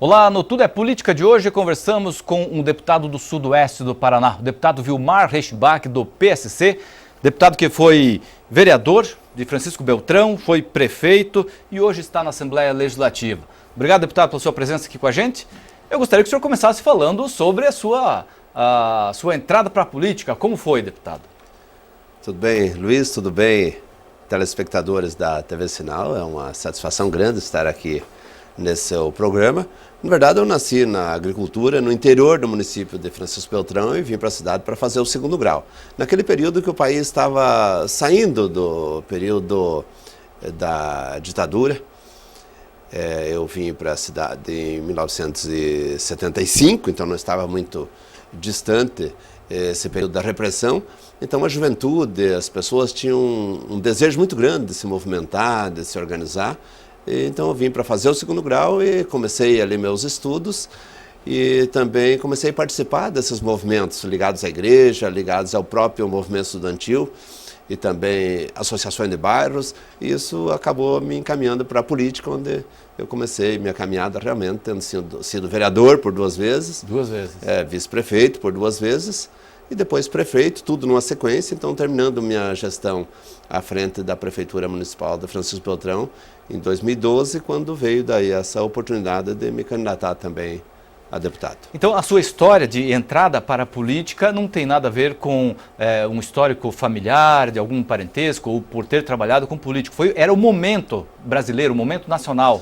Olá, no Tudo é Política de hoje conversamos com um deputado do Sudoeste do Paraná, o deputado Vilmar Reichenbach, do PSC, deputado que foi vereador de Francisco Beltrão, foi prefeito e hoje está na Assembleia Legislativa. Obrigado, deputado, pela sua presença aqui com a gente. Eu gostaria que o senhor começasse falando sobre a sua entrada para a política. Como foi, deputado? Tudo bem, Luiz? Tudo bem, telespectadores da TV Sinal? É uma satisfação grande estar aqui nesse seu programa. Na verdade, eu nasci na agricultura, no interior do município de Francisco Beltrão e vim para a cidade para fazer o segundo grau. Naquele período que o país estava saindo do período da ditadura, eu vim para a cidade em 1975, então não estava muito distante esse período da repressão. Então a juventude, as pessoas tinham um desejo muito grande de se movimentar, de se organizar. Então eu vim para fazer o segundo grau e comecei ali meus estudos e também comecei a participar desses movimentos ligados à igreja, ligados ao próprio movimento estudantil e também associações de bairros. E isso acabou me encaminhando para a política, onde eu comecei minha caminhada realmente tendo sido vereador por 2 vezes. 2 vezes. Vice-prefeito por 2 vezes. E depois prefeito, tudo numa sequência, então terminando minha gestão à frente da Prefeitura Municipal de Francisco Beltrão em 2012, quando veio daí essa oportunidade de me candidatar também a deputado. Então a sua história de entrada para a política não tem nada a ver com um histórico familiar, de algum parentesco, ou por ter trabalhado com político. Era o momento brasileiro, o momento nacional.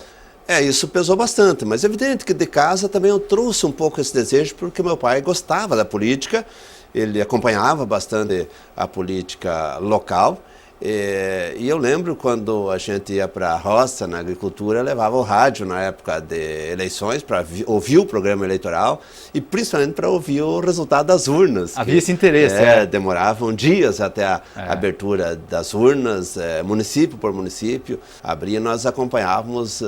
Isso pesou bastante, mas é evidente que de casa também eu trouxe um pouco esse desejo, porque meu pai gostava da política. Ele acompanhava bastante a política local e eu lembro quando a gente ia para a roça, na agricultura, levava o rádio na época de eleições para ouvir o programa eleitoral e principalmente para ouvir o resultado das urnas. Havia esse interesse. Demoravam dias até a abertura das urnas, município por município, abria e nós acompanhávamos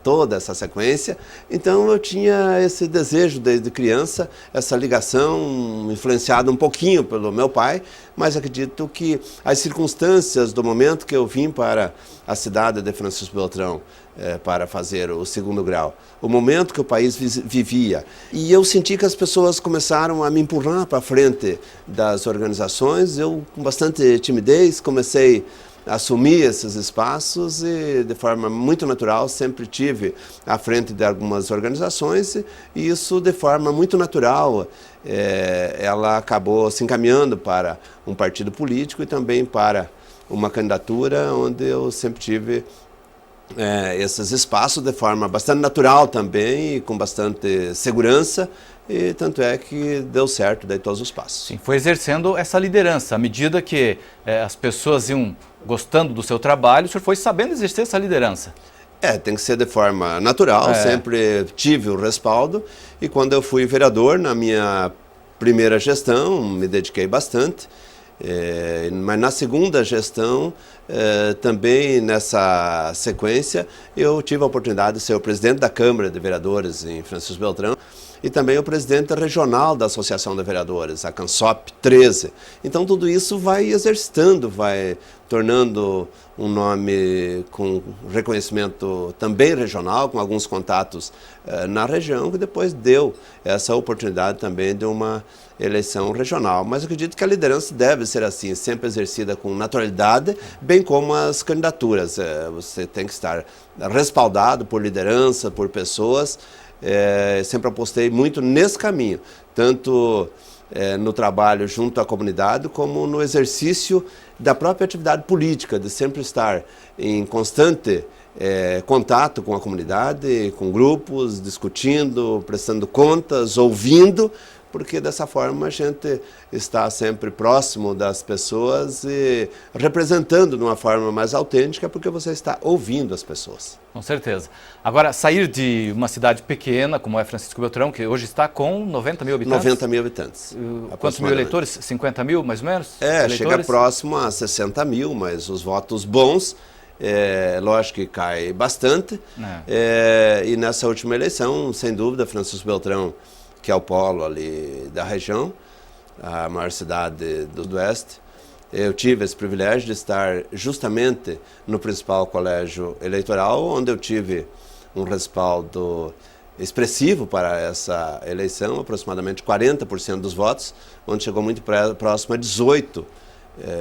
toda essa sequência. Então eu tinha esse desejo desde criança, essa ligação influenciada um pouquinho pelo meu pai, mas acredito que as circunstâncias do momento que eu vim para a cidade de Francisco Beltrão para fazer o segundo grau, o momento que o país vivia, e eu senti que as pessoas começaram a me empurrar para frente das organizações. Eu, com bastante timidez, comecei a assumir esses espaços e, de forma muito natural, sempre tive à frente de algumas organizações e isso, de forma muito natural, ela acabou se encaminhando para um partido político e também para uma candidatura onde eu sempre tive esses espaços de forma bastante natural também e com bastante segurança. E tanto é que deu certo daí todos os passos. Sim, foi exercendo essa liderança. À medida que as pessoas iam gostando do seu trabalho, o senhor foi sabendo exercer essa liderança. Tem que ser de forma natural, sempre tive o respaldo. E quando eu fui vereador, na minha primeira gestão, me dediquei bastante. Mas na segunda gestão, também nessa sequência, eu tive a oportunidade de ser o presidente da Câmara de Vereadores em Francisco Beltrão e também o presidente regional da Associação de Vereadores, a CANSOP 13. Então tudo isso vai exercitando, vai tornando um nome com reconhecimento também regional, com alguns contatos na região, que depois deu essa oportunidade também de uma eleição regional. Mas eu acredito que a liderança deve ser assim, sempre exercida com naturalidade, bem como as candidaturas. Você tem que estar respaldado por liderança, por pessoas. Sempre apostei muito nesse caminho, tanto no trabalho junto à comunidade, como no exercício da própria atividade política, de sempre estar em constante contato com a comunidade, com grupos, discutindo, prestando contas, ouvindo, porque dessa forma a gente está sempre próximo das pessoas e representando de uma forma mais autêntica, porque você está ouvindo as pessoas. Com certeza. Agora, sair de uma cidade pequena, como é Francisco Beltrão, que hoje está com 90 mil habitantes? 90 mil habitantes. Quantos mil eleitores? 50 mil, mais ou menos? Chega próximo a 60 mil, mas os votos bons, lógico que cai bastante. E nessa última eleição, sem dúvida, Francisco Beltrão, que é o polo ali da região, a maior cidade do Sudoeste, eu tive esse privilégio de estar justamente no principal colégio eleitoral, onde eu tive um respaldo expressivo para essa eleição, aproximadamente 40% dos votos, onde chegou muito próximo a 18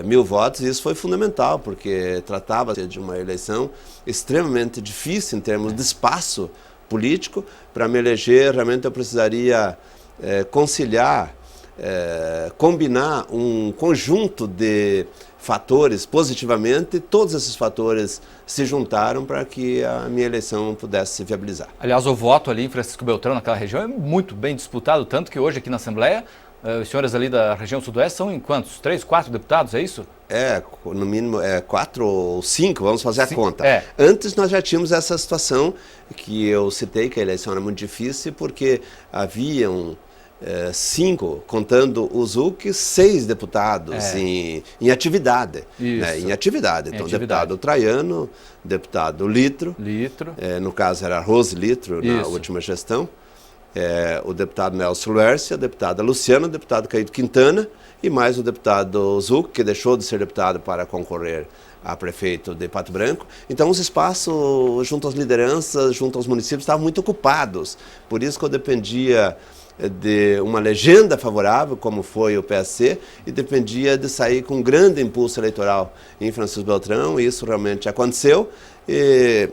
mil votos, e isso foi fundamental, porque tratava-se de uma eleição extremamente difícil em termos de espaço político. Para me eleger, realmente eu precisaria conciliar, combinar um conjunto de fatores positivamente, e todos esses fatores se juntaram para que a minha eleição pudesse se viabilizar. Aliás, o voto ali em Francisco Beltrão, naquela região, é muito bem disputado, tanto que hoje aqui na Assembleia, os senhores ali da região sudoeste são em quantos? 3, 4 deputados, é isso? No mínimo 4 ou 5, vamos fazer a conta. É. Antes nós já tínhamos essa situação que eu citei, que a eleição era muito difícil, porque haviam 5, contando o ZUC, 6 deputados em atividade. Né? Em atividade. Então, deputado Traiano, deputado Litro. No caso era Rose Litro, na última gestão. O deputado Nelson Luércia, a deputada Luciana, o deputado Caído Quintana e mais o deputado Zuc, que deixou de ser deputado para concorrer a prefeito de Pato Branco. Então os espaços junto às lideranças, junto aos municípios, estavam muito ocupados. Por isso que eu dependia de uma legenda favorável, como foi o PSC, e dependia de sair com um grande impulso eleitoral em Francisco Beltrão, e isso realmente aconteceu. E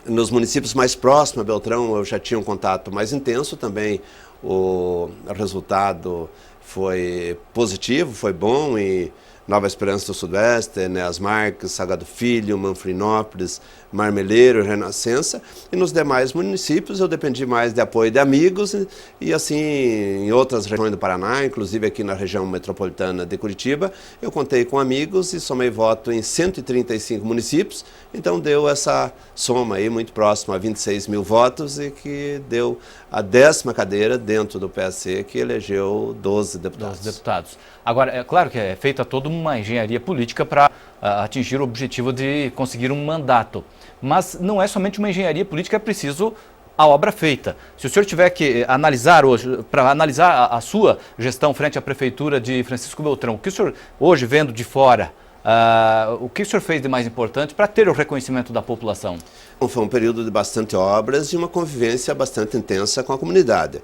nos municípios mais próximos a Beltrão eu já tinha um contato mais intenso também, o resultado foi positivo, foi bom, e Nova Esperança do Sudoeste, Enéas Marques, Salgado Filho, Manfrinópolis, Marmeleiro, Renascença, e nos demais municípios eu dependi mais de apoio de amigos e assim em outras regiões do Paraná, inclusive aqui na região metropolitana de Curitiba, eu contei com amigos e somei voto em 135 municípios, então deu essa soma aí muito próxima a 26 mil votos e que deu a 10ª cadeira dentro do PSC, que elegeu 12 deputados. Agora, é claro que é feita toda uma engenharia política para atingir o objetivo de conseguir um mandato. Mas não é somente uma engenharia política, é preciso a obra feita. Se o senhor tiver que analisar hoje, para analisar a sua gestão frente à Prefeitura de Francisco Beltrão, o que o senhor, hoje vendo de fora, o que o senhor fez de mais importante para ter o reconhecimento da população? Foi um período de bastante obras e uma convivência bastante intensa com a comunidade.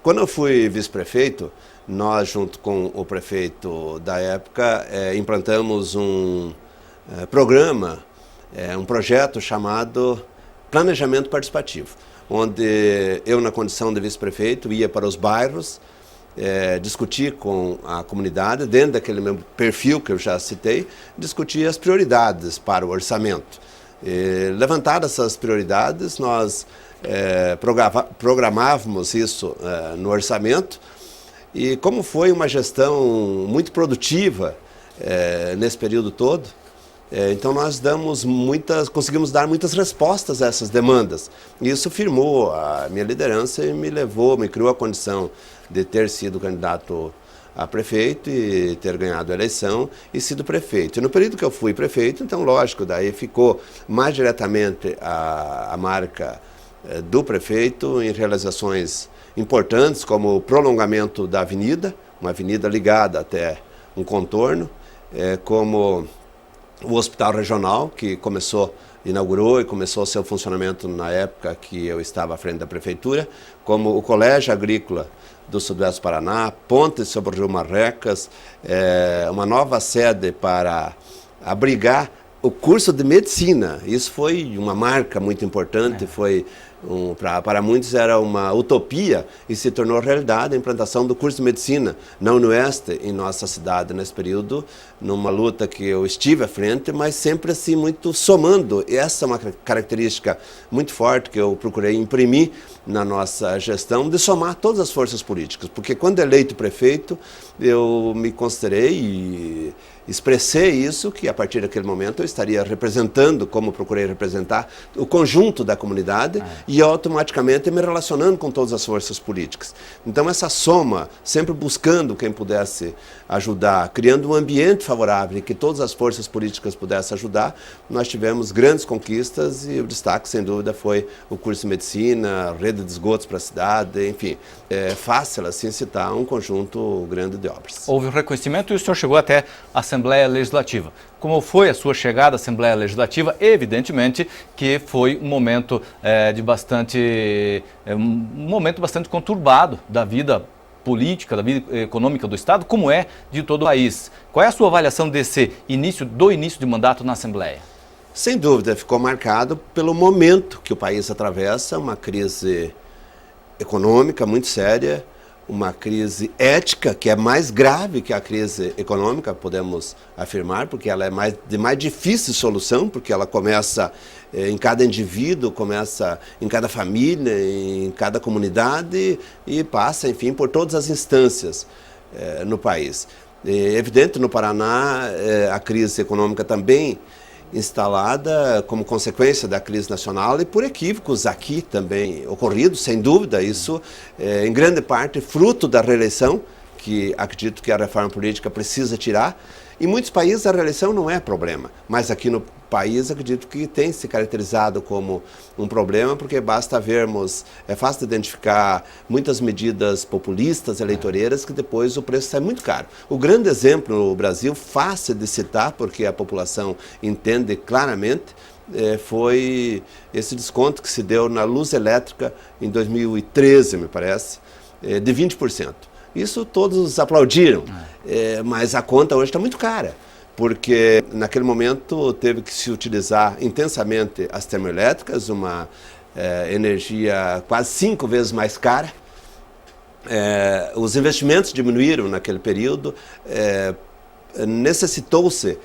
Quando eu fui vice-prefeito, nós, junto com o prefeito da época, implantamos um programa, um projeto chamado Planejamento Participativo, onde eu, na condição de vice-prefeito, ia para os bairros, discutir com a comunidade, dentro daquele meu perfil que eu já citei, discutir as prioridades para o orçamento. Levantadas essas prioridades, nós programávamos isso no orçamento, e como foi uma gestão muito produtiva nesse período todo, então nós conseguimos dar muitas respostas a essas demandas. E isso firmou a minha liderança e me criou a condição de ter sido candidato a prefeito e ter ganhado a eleição e sido prefeito. E no período que eu fui prefeito, então lógico, daí ficou mais diretamente a marca do prefeito em realizações importantes, como o prolongamento da avenida, uma avenida ligada até um contorno, como o Hospital Regional, que inaugurou e começou seu funcionamento na época que eu estava à frente da Prefeitura, como o Colégio Agrícola do Sudoeste do Paraná, ponte sobre o Rio Marrecas, uma nova sede para abrigar o curso de medicina. Isso foi uma marca muito importante, para muitos era uma utopia e se tornou realidade a implantação do curso de medicina na Unoeste, em nossa cidade, nesse período, numa luta que eu estive à frente, mas sempre assim muito somando. E essa é uma característica muito forte que eu procurei imprimir na nossa gestão, de somar todas as forças políticas, porque quando eleito prefeito, eu me considerei e expressei isso, que a partir daquele momento eu estaria representando, como procurei representar, o conjunto da comunidade e automaticamente me relacionando com todas as forças políticas. Então essa soma, sempre buscando quem pudesse ajudar, criando um ambiente favorável em que todas as forças políticas pudessem ajudar, nós tivemos grandes conquistas e o destaque, sem dúvida, foi o curso de medicina, a rede de esgotos para a cidade, enfim, é fácil assim citar um conjunto grande de obras. Houve um reconhecimento e o senhor chegou até a Assembleia Legislativa. como foi a sua chegada à Assembleia Legislativa. Evidentemente que foi um momento um momento bastante conturbado da vida política, da vida econômica do Estado, como é de todo o país. Qual é a sua avaliação desse início de mandato na Assembleia? Sem dúvida, ficou marcado pelo momento que o país atravessa, uma crise econômica muito séria, uma crise ética que é mais grave que a crise econômica, podemos afirmar, porque ela é de mais difícil solução, porque ela começa em cada indivíduo, começa em cada família, em cada comunidade e passa, enfim, por todas as instâncias no país. É evidente, no Paraná, a crise econômica também instalada como consequência da crise nacional e por equívocos aqui também ocorridos, sem dúvida, isso em grande parte fruto da reeleição, que acredito que a reforma política precisa tirar. Em muitos países a reeleição não é problema, mas aqui no país acredito que tem se caracterizado como um problema, porque basta vermos, é fácil de identificar muitas medidas populistas, eleitoreiras, que depois o preço sai muito caro. O grande exemplo no Brasil, fácil de citar, porque a população entende claramente, foi esse desconto que se deu na luz elétrica em 2013, me parece, de 20%. Isso todos aplaudiram, mas a conta hoje está muito cara, porque naquele momento teve que se utilizar intensamente as termoelétricas, uma energia quase 5 vezes mais cara. Os investimentos diminuíram naquele período, necessitou-se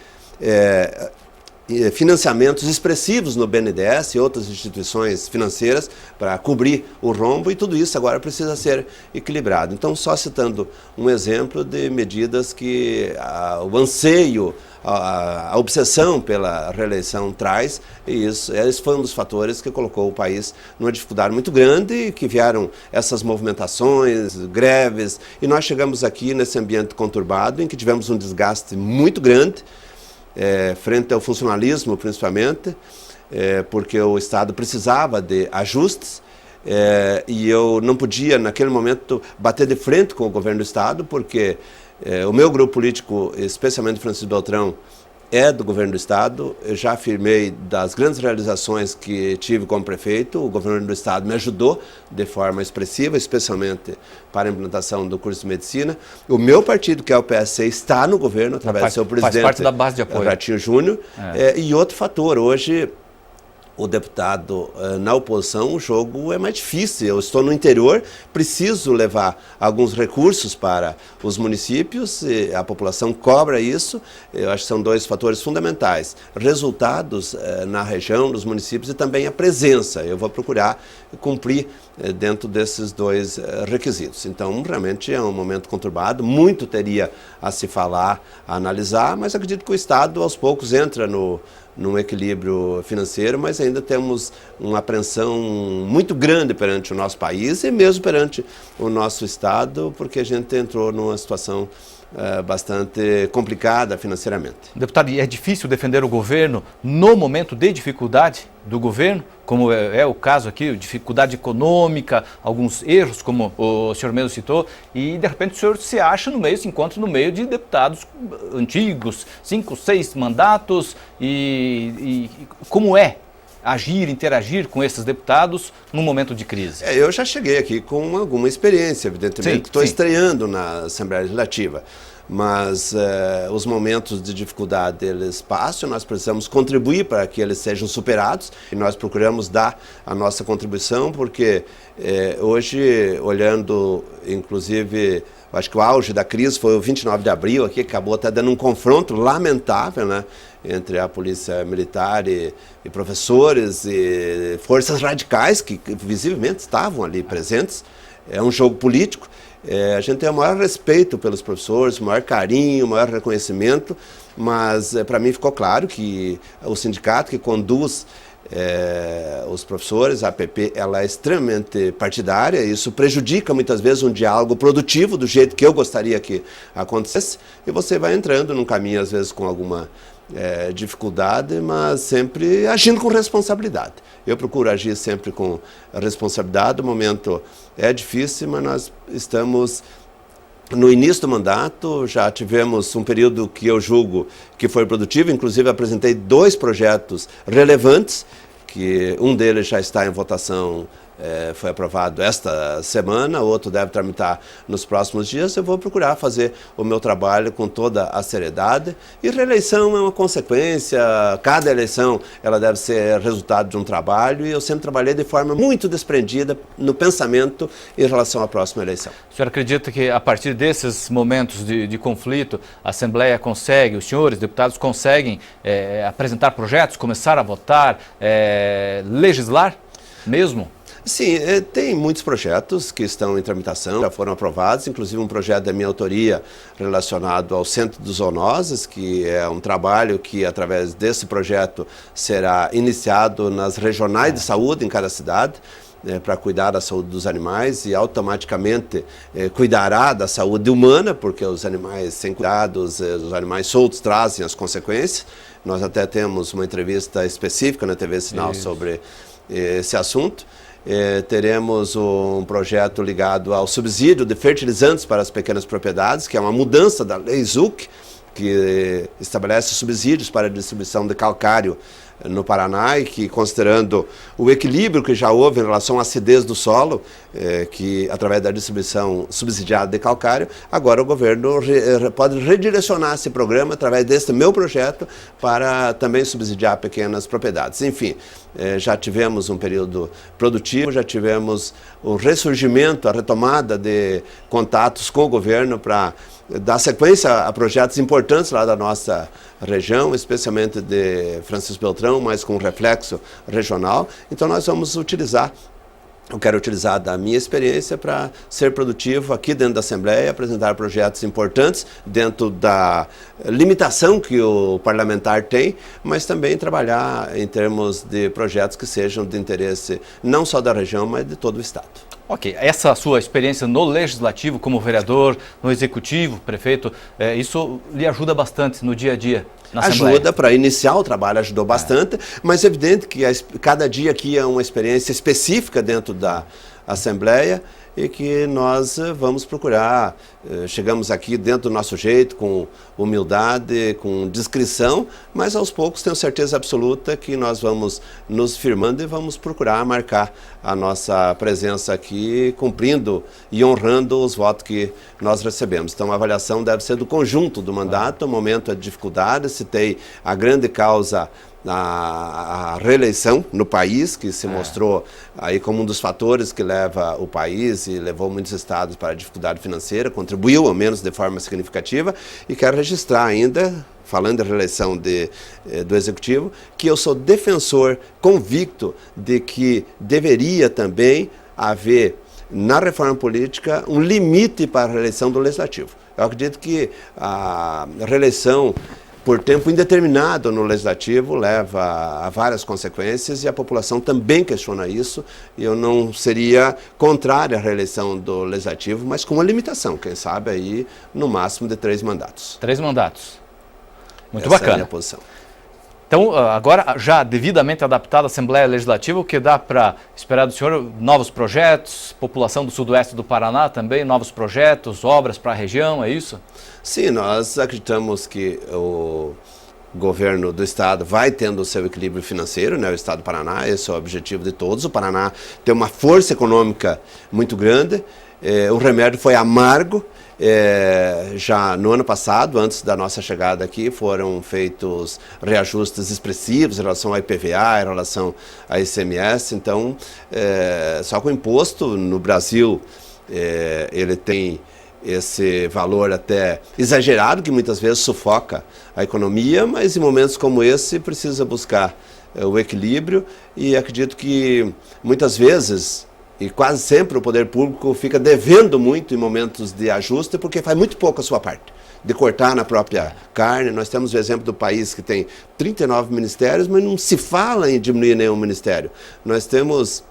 financiamentos expressivos no BNDES e outras instituições financeiras para cobrir o rombo, e tudo isso agora precisa ser equilibrado. Então, só citando um exemplo de medidas que o anseio, a obsessão pela reeleição traz, e esse foi um dos fatores que colocou o país numa dificuldade muito grande, e que vieram essas movimentações, greves, e nós chegamos aqui nesse ambiente conturbado, em que tivemos um desgaste muito grande, frente ao funcionalismo principalmente, porque o Estado precisava de ajustes, e eu não podia naquele momento bater de frente com o governo do Estado, porque o meu grupo político, especialmente Francisco Beltrão, é do governo do Estado. Eu já afirmei das grandes realizações que tive como prefeito, o governo do Estado me ajudou de forma expressiva, especialmente para a implantação do curso de medicina. O meu partido, que é o PSC, está no governo, através do seu presidente, faz parte da base de apoio. Ratinho Júnior. E outro fator, hoje o deputado na oposição, o jogo é mais difícil. Eu estou no interior, preciso levar alguns recursos para os municípios, e a população cobra isso. Eu acho que são 2 fatores fundamentais: resultados na região, nos municípios, e também a presença. Eu vou procurar cumprir dentro desses 2 requisitos. Então, realmente é um momento conturbado, muito teria a se falar, a analisar, mas acredito que o Estado, aos poucos, entra num equilíbrio financeiro, mas ainda temos uma apreensão muito grande perante o nosso país e mesmo perante o nosso Estado, porque a gente entrou numa situação bastante complicada financeiramente. Deputado, e é difícil defender o governo no momento de dificuldade do governo, como é o caso aqui, dificuldade econômica, alguns erros, como o senhor mesmo citou, e de repente o senhor se acha se encontra no meio de deputados antigos, 5, 6 mandatos, e como é interagir com esses deputados num momento de crise? Eu já cheguei aqui com alguma experiência, evidentemente, estou estreando na Assembleia Legislativa, mas os momentos de dificuldade eles passam, nós precisamos contribuir para que eles sejam superados, e nós procuramos dar a nossa contribuição, porque hoje, olhando, inclusive, acho que o auge da crise foi o 29 de abril, aqui acabou até dando um confronto lamentável, né, entre a polícia militar e professores e forças radicais que visivelmente estavam ali presentes. É um jogo político. A gente tem o maior respeito pelos professores, o maior carinho, o maior reconhecimento, mas para mim ficou claro que o sindicato que conduz os professores, a APP, ela é extremamente partidária, isso prejudica muitas vezes um diálogo produtivo do jeito que eu gostaria que acontecesse, e você vai entrando num caminho às vezes com alguma dificuldade, mas sempre agindo com responsabilidade. Eu procuro agir sempre com responsabilidade. O momento é difícil, mas nós estamos no início do mandato, já tivemos um período que eu julgo que foi produtivo, inclusive apresentei 2 projetos relevantes, que um deles já está em votação, foi aprovado esta semana, o outro deve tramitar nos próximos dias. Eu vou procurar fazer o meu trabalho com toda a seriedade, e reeleição é uma consequência, cada eleição ela deve ser resultado de um trabalho, e eu sempre trabalhei de forma muito desprendida no pensamento em relação à próxima eleição. O senhor acredita que a partir desses momentos de conflito, a Assembleia consegue, os senhores deputados conseguem apresentar projetos, começar a votar, legislar mesmo? Sim, tem muitos projetos que estão em tramitação, já foram aprovados, inclusive um projeto da minha autoria relacionado ao Centro dos Zoonoses, que é um trabalho que, através desse projeto, será iniciado nas regionais de saúde em cada cidade, para cuidar da saúde dos animais, e automaticamente cuidará da saúde humana, porque os animais sem cuidados, os animais soltos trazem as consequências. Nós até temos uma entrevista específica na TV Sinal sobre esse assunto. Teremos um projeto ligado ao subsídio de fertilizantes para as pequenas propriedades, que é uma mudança da lei ZUC, que estabelece subsídios para a distribuição de calcário no Paraná, e que, considerando o equilíbrio que já houve em relação à acidez do solo, que através da distribuição subsidiada de calcário, agora o governo pode redirecionar esse programa através deste meu projeto para também subsidiar pequenas propriedades. Enfim, já tivemos um período produtivo, já tivemos o ressurgimento, a retomada de contatos com o governo para dar sequência a projetos importantes lá da nossa região, especialmente de Francisco Beltrão, mas com reflexo regional. Então nós vamos utilizar, eu quero utilizar da minha experiência para ser produtivo aqui dentro da Assembleia, apresentar projetos importantes dentro da limitação que o parlamentar tem, mas também trabalhar em termos de projetos que sejam de interesse não só da região, mas de todo o Estado. Ok, essa sua experiência no Legislativo, como vereador, no Executivo, prefeito, isso lhe ajuda bastante no dia a dia na Assembleia? Ajuda, para iniciar o trabalho ajudou bastante, mas é evidente que cada dia aqui é uma experiência específica dentro da Assembleia, e que nós vamos procurar, chegamos aqui dentro do nosso jeito, com humildade, com discrição, mas aos poucos tenho certeza absoluta que nós vamos nos firmando e vamos procurar marcar a nossa presença aqui, cumprindo e honrando os votos que nós recebemos. Então a avaliação deve ser do conjunto do mandato, o momento é de dificuldade, citei a grande causa, a reeleição no país, que se mostrou aí como um dos fatores que leva o país e levou muitos estados para a dificuldade financeira, contribuiu ao menos de forma significativa, e quero registrar ainda, falando da reeleição do Executivo, que eu sou defensor convicto de que deveria também haver na reforma política um limite para a reeleição do Legislativo. Eu acredito que a reeleição por tempo indeterminado no Legislativo leva a várias consequências, e a população também questiona isso, e eu não seria contrário à reeleição do Legislativo, mas com uma limitação, quem sabe aí no máximo de 3 mandatos. 3 mandatos. Muito Essa bacana. É a minha posição. Então, agora, já devidamente adaptada a Assembleia Legislativa, o que dá para esperar do senhor? Novos projetos, população do sudoeste do Paraná também, novos projetos, obras para a região, é isso? Sim, nós acreditamos que o governo do Estado vai tendo o seu equilíbrio financeiro, né? O Estado do Paraná, esse é o objetivo de todos. O Paraná tem uma força econômica muito grande, o remédio foi amargo. Já no ano passado, antes da nossa chegada aqui, foram feitos reajustes expressivos em relação ao IPVA, em relação ao ICMS. Então, só com o imposto no Brasil, ele tem esse valor até exagerado, que muitas vezes sufoca a economia, mas em momentos como esse precisa buscar o equilíbrio, e acredito que muitas vezes, e quase sempre, o poder público fica devendo muito em momentos de ajuste, porque faz muito pouco a sua parte, de cortar na própria carne. Nós temos o exemplo do país que tem 39 ministérios, mas não se fala em diminuir nenhum ministério. Nós temos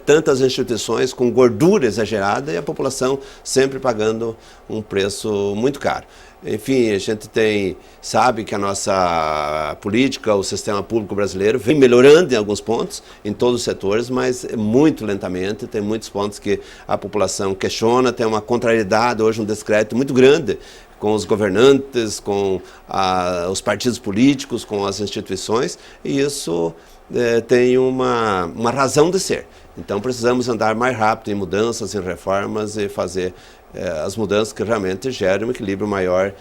tantas instituições com gordura exagerada e a população sempre pagando um preço muito caro. Enfim, a gente sabe que a nossa política, o sistema público brasileiro vem melhorando em alguns pontos, em todos os setores, mas muito lentamente. Tem muitos pontos que a população questiona, tem uma contrariedade, hoje um descrédito muito grande com os governantes, com os partidos políticos, com as instituições, e isso tem uma razão de ser. Então precisamos andar mais rápido em mudanças, em reformas e fazer as mudanças que realmente gerem um equilíbrio maior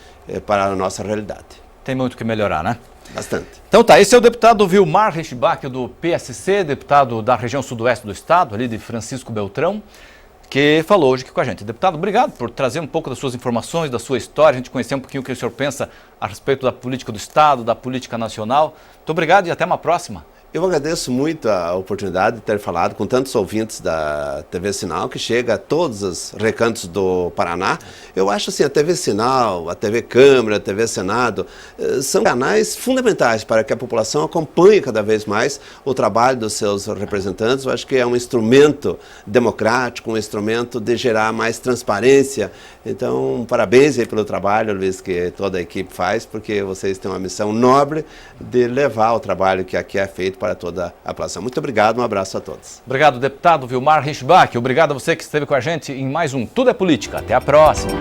para a nossa realidade. Tem muito que melhorar, né? Bastante. Então tá, esse é o deputado Vilmar Reichenbach do PSC, deputado da região sudoeste do estado, ali de Francisco Beltrão, que falou hoje aqui com a gente. Deputado, obrigado por trazer um pouco das suas informações, da sua história, a gente conhecer um pouquinho o que o senhor pensa a respeito da política do estado, da política nacional. Muito obrigado e até uma próxima. Eu agradeço muito a oportunidade de ter falado com tantos ouvintes da TV Sinal, que chega a todos os recantos do Paraná. Eu acho assim, a TV Sinal, a TV Câmara, a TV Senado, são canais fundamentais para que a população acompanhe cada vez mais o trabalho dos seus representantes. Eu acho que é um instrumento democrático, um instrumento de gerar mais transparência. Então, parabéns aí pelo trabalho, Luiz, que toda a equipe faz, porque vocês têm uma missão nobre de levar o trabalho que aqui é feito para toda a população. Muito obrigado, um abraço a todos. Obrigado, deputado Vilmar Reichenbach. Obrigado a você que esteve com a gente em mais um Tudo é Política. Até a próxima.